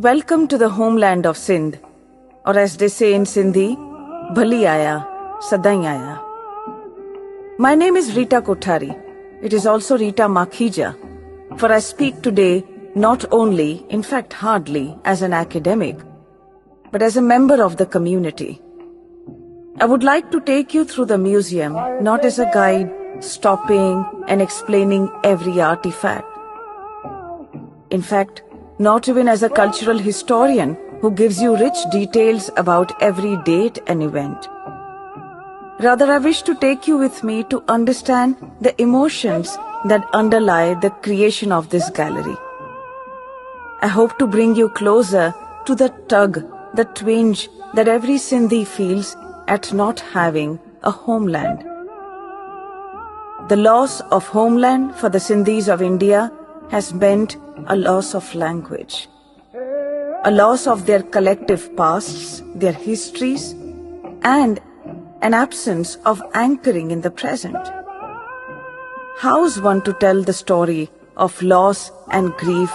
Welcome to the homeland of Sindh, or as they say in Sindhi, Bhali Aaya, Sadai Aaya. My name is Rita Kothari. It is also Rita Makhija, for I speak today not only, in fact hardly, as an academic, but as a member of the community. I would like to take you through the museum, not as a guide, stopping and explaining every artifact. In fact, not even as a cultural historian who gives you rich details about every date and event. Rather, I wish to take you with me to understand the emotions that underlie the creation of this gallery. I hope to bring you closer to the tug, the twinge that every Sindhi feels at not having a homeland. The loss of homeland for the Sindhis of India has meant a loss of language, a loss of their collective pasts, their histories, and an absence of anchoring in the present. How's one to tell the story of loss and grief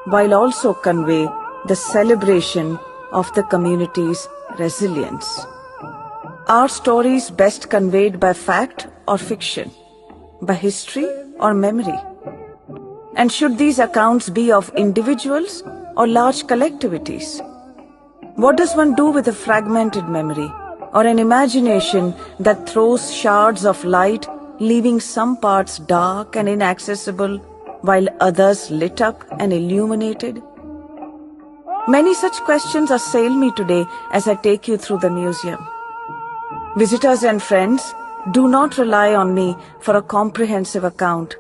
while also convey the celebration of the community's resilience? Are stories best conveyed by fact or fiction, by history or memory? And should these accounts be of individuals or large collectivities? What does one do with a fragmented memory or an imagination that throws shards of light, leaving some parts dark and inaccessible while others lit up and illuminated? Many such questions assail me today as I take you through the museum. Visitors and friends, do not rely on me for a comprehensive account.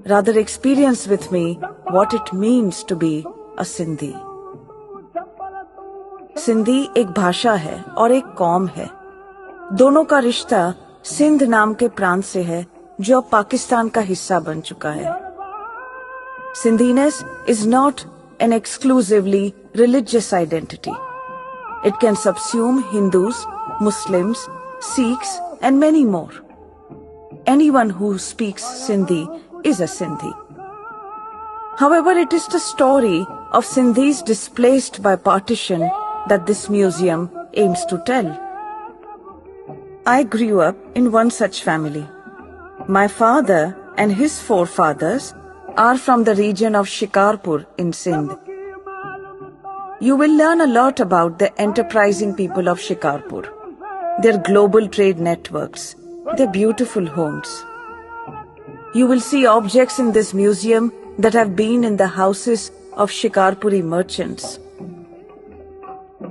Rather, experience with me what it means to be a Sindhi. Sindhi एक भाषा है और एक कौम है. दोनों का रिश्ता सिंध नाम के प्रांत से है जो अब पाकिस्तान का हिस्सा बन चुका है. Sindhiness is not an exclusively religious identity. It can subsume Hindus, Muslims, Sikhs, and many more. Anyone who speaks Sindhi is a Sindhi. However, it is the story of Sindhis displaced by partition that this museum aims to tell. I grew up in one such family. My father and his forefathers are from the region of Shikarpur in Sindh. You will learn a lot about the enterprising people of Shikarpur, their global trade networks, their beautiful homes. You will see objects in this museum that have been in the houses of Shikarpuri merchants.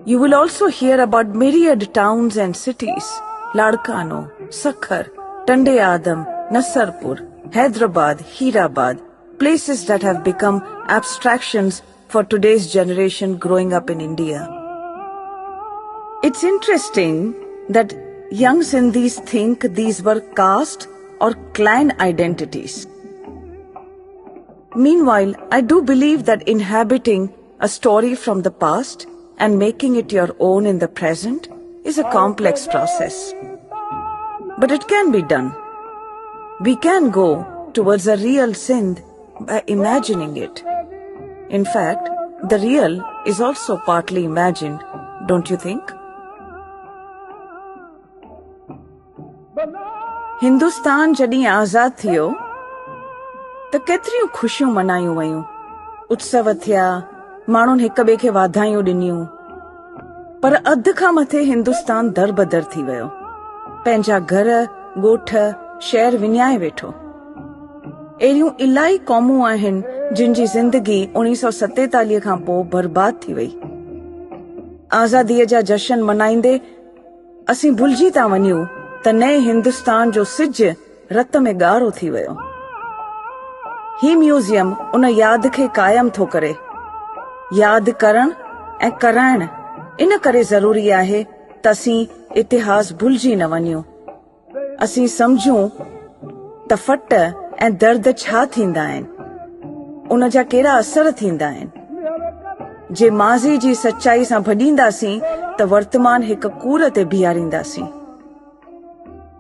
You will also hear about myriad towns and cities, Ladkano, Sakhar, Tande Adam, Nasarpur, Hyderabad, Hirabad, places that have become abstractions for today's generation growing up in India. It's interesting that young Sindhis think these were caste or clan identities. Meanwhile, I do believe that inhabiting a story from the past and making it your own in the present is a complex process. But it can be done. We can go towards a real Sindh by imagining it. In fact, the real is also partly imagined, don't you think? Hindustan जॾहिं आज़ाद थियो त केतिरियूं ख़ुशियूं मनायूं वयूं, उत्सव थिया, माण्हुनि हिक ॿिए खे वाधायूं ॾिनियूं. पर अध खां मथे हिंदुस्तान दरबदर थी वियो, पंहिंजा घर, ॻोठ, शहर विञाए वेठो. अहिड़ियूं इलाही क़ौमूं आहिनि जिन जी ज़िंदगी 1947 खां पोइ बर्बाद थी वई. आज़ादीअ जा जश्न मनाईंदे असीं भुलिजी था वञूं त नए हिंदुस्तान जो सिज रत में ॻाढ़ो थी वियो. ही म्यूज़ियम उन यादि खे क़ाइमु थो करे. यादि करण ऐं कराइण इन करे ज़रूरी आहे त असीं इतिहास भुलिजी न वञूं. असीं समझूं त फट ऐं दर्द छा थींदा आहिनि, उन जा कहिड़ा असर थींदा आहिनि. जे माज़ी जी सचाई सां भॼींदासीं त वर्तमान हिक कूर ते बीहारींदासीं.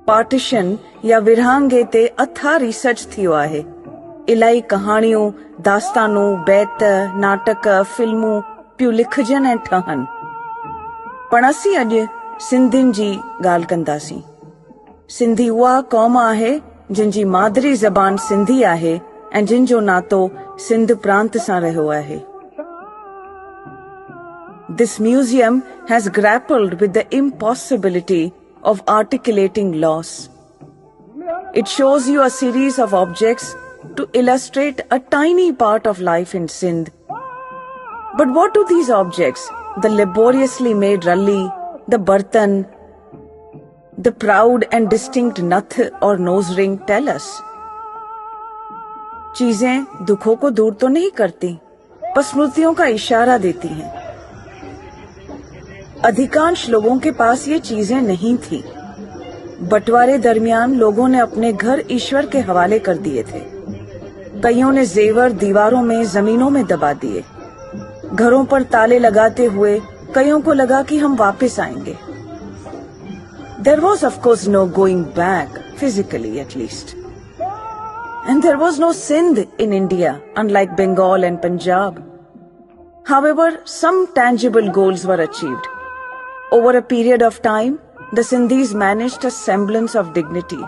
पार्टीशन या विरहांगे ते अथा रिसर्च थियो आहे. इलाही कहाणियूं, दास्तानूं, बैत, नाटक, फिल्मूं, पियो लिखजन ऐं ठहनि। पण असीं अॼु सिंधियुनि जी ॻाल्हि कंदासीं। सिंधी उहा क़ौम आहे जिन जी मादरी ज़बान सिंधी आहे ऐं जिन जो नातो सिंध प्रांत सां रहियो आहे। This museum has grappled with the impossibility of articulating loss. It shows you a series of objects to illustrate a tiny part of life in Sindh. But what do these objects, the laboriously made ralli, the bartan, the proud and distinct nath or nose ring tell us? चीजें दुखों को दूर तो नहीं करती, पर स्मृतियों का इशारा देती हैं। अधिकांश लोगों के पास ये चीजें नहीं थी। बंटवारे दरमियान लोगों ने अपने घर ईश्वर के हवाले कर दिए थे। कईयों ने जेवर दीवारों में, जमीनों में दबा दिए। घरों पर ताले लगाते हुए कईयों को लगा कि हम वापस आएंगे। There was of course no going back, physically at least. And there was no Sindh in India, unlike Bengal and Punjab. However, some tangible goals were achieved. Over a period of time, the Sindhis managed a semblance of dignity,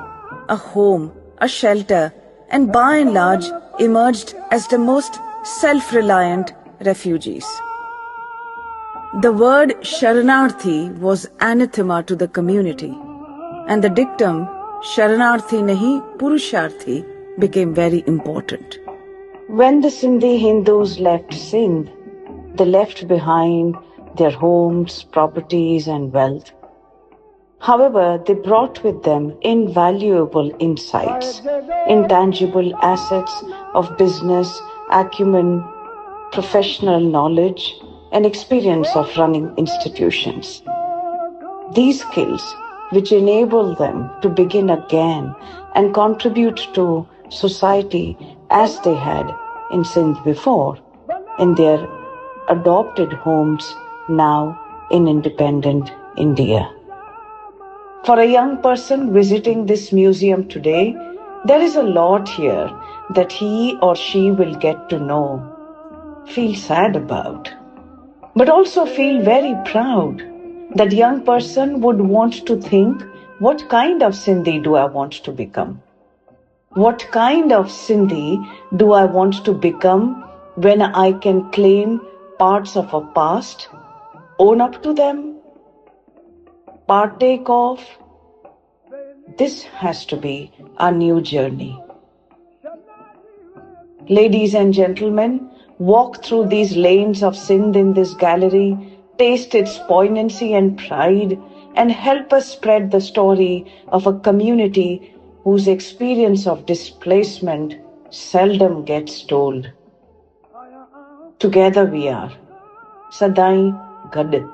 a home, a shelter, and by and large emerged as the most self-reliant refugees. The word Sharanarthi was anathema to the community, and the dictum Sharanarthi nahi Purusharthi became very important. When the Sindhi Hindus left Sindh, they left behind their homes, properties, and wealth. However, they brought with them invaluable insights, intangible assets of business, acumen, professional knowledge, and experience of running institutions. These skills, which enable them to begin again and contribute to society as they had in Sindh before, in their adopted homes now in independent India. For a young person visiting this museum today, there is a lot here that he or she will get to know, feel sad about, but also feel very proud. That young person would want to think, what kind of Sindhi do I want to become? What kind of Sindhi do I want to become when I can claim parts of a past, own up to them, partake of? This has to be our new journey. Ladies and gentlemen, walk through these lanes of Sindh in this gallery, taste its poignancy and pride, and help us spread the story of a community whose experience of displacement seldom gets told. Together we are. Sadai Gad.